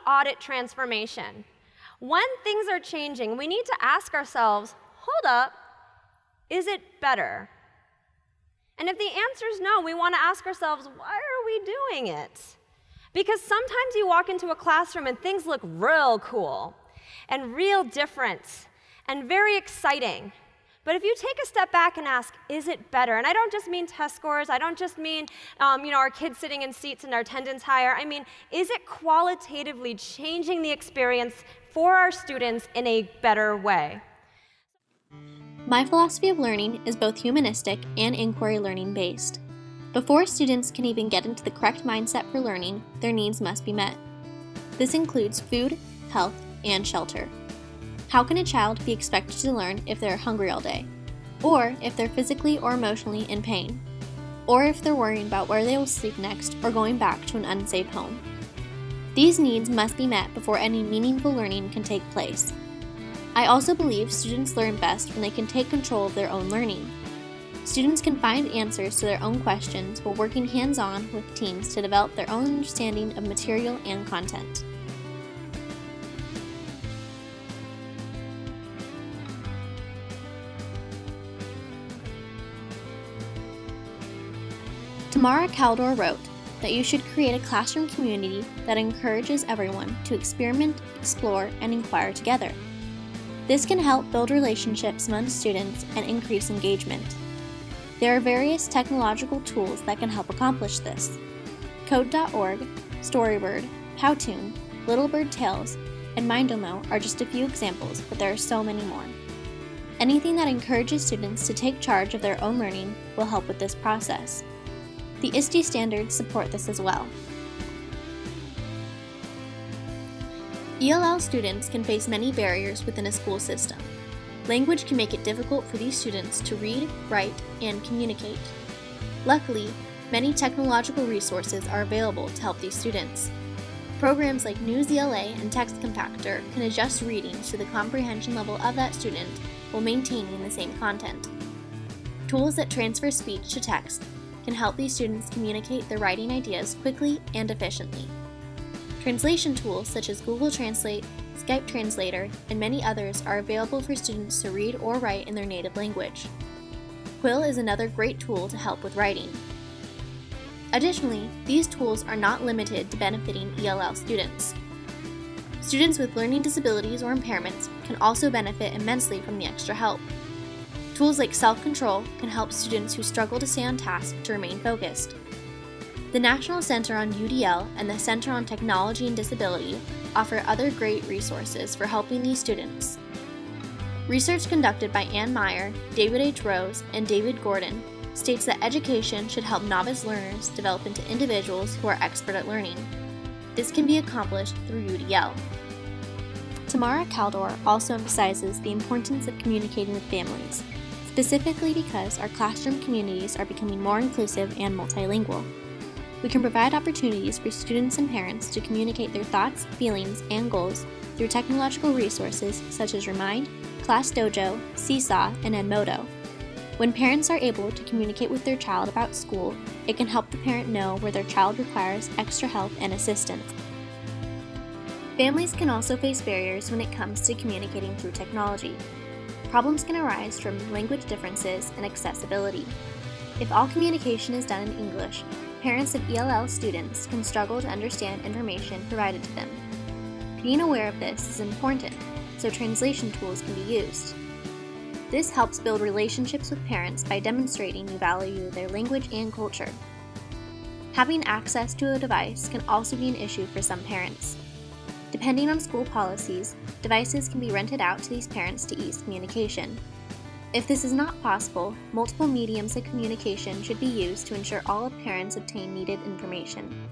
audit transformation. When things are changing, we need to ask ourselves, hold up, is it better? And if the answer is no, we want to ask ourselves, why are we doing it? Because sometimes you walk into a classroom and things look real cool and real different and very exciting. But if you take a step back and ask, is it better? And I don't just mean test scores. I don't just mean our kids sitting in seats and our attendance higher. I mean, is it qualitatively changing the experience for our students in a better way? My philosophy of learning is both humanistic and inquiry learning based. Before students can even get into the correct mindset for learning, their needs must be met. This includes food, health, and shelter. How can a child be expected to learn if they're hungry all day? Or if they're physically or emotionally in pain? Or if they're worrying about where they will sleep next or going back to an unsafe home? These needs must be met before any meaningful learning can take place. I also believe students learn best when they can take control of their own learning. Students can find answers to their own questions while working hands-on with teams to develop their own understanding of material and content. Tamara Caldor wrote that you should create a classroom community that encourages everyone to experiment, explore, and inquire together. This can help build relationships among students and increase engagement. There are various technological tools that can help accomplish this. Code.org, Storybird, Powtoon, Little Bird Tales, and Mindomo are just a few examples, but there are so many more. Anything that encourages students to take charge of their own learning will help with this process. The ISTE standards support this as well. ELL students can face many barriers within a school system. Language can make it difficult for these students to read, write, and communicate. Luckily, many technological resources are available to help these students. Programs like NewsELA and Text Compactor can adjust readings to the comprehension level of that student while maintaining the same content. Tools that transfer speech to text can help these students communicate their writing ideas quickly and efficiently. Translation tools such as Google Translate, Skype Translator, and many others are available for students to read or write in their native language. Quill is another great tool to help with writing. Additionally, these tools are not limited to benefiting ELL students. Students with learning disabilities or impairments can also benefit immensely from the extra help. Tools like self-control can help students who struggle to stay on task to remain focused. The National Center on UDL and the Center on Technology and Disability offer other great resources for helping these students. Research conducted by Ann Meyer, David H. Rose, and David Gordon states that education should help novice learners develop into individuals who are expert at learning. This can be accomplished through UDL. Tamara Caldor also emphasizes the importance of communicating with families, specifically because our classroom communities are becoming more inclusive and multilingual. We can provide opportunities for students and parents to communicate their thoughts, feelings, and goals through technological resources such as Remind, Class Dojo, Seesaw, and Edmodo. When parents are able to communicate with their child about school, it can help the parent know where their child requires extra help and assistance. Families can also face barriers when it comes to communicating through technology. Problems can arise from language differences and accessibility. If all communication is done in English, parents of ELL students can struggle to understand information provided to them. Being aware of this is important, so translation tools can be used. This helps build relationships with parents by demonstrating you value their language and culture. Having access to a device can also be an issue for some parents. Depending on school policies, devices can be rented out to these parents to ease communication. If this is not possible, multiple mediums of communication should be used to ensure all parents obtain needed information.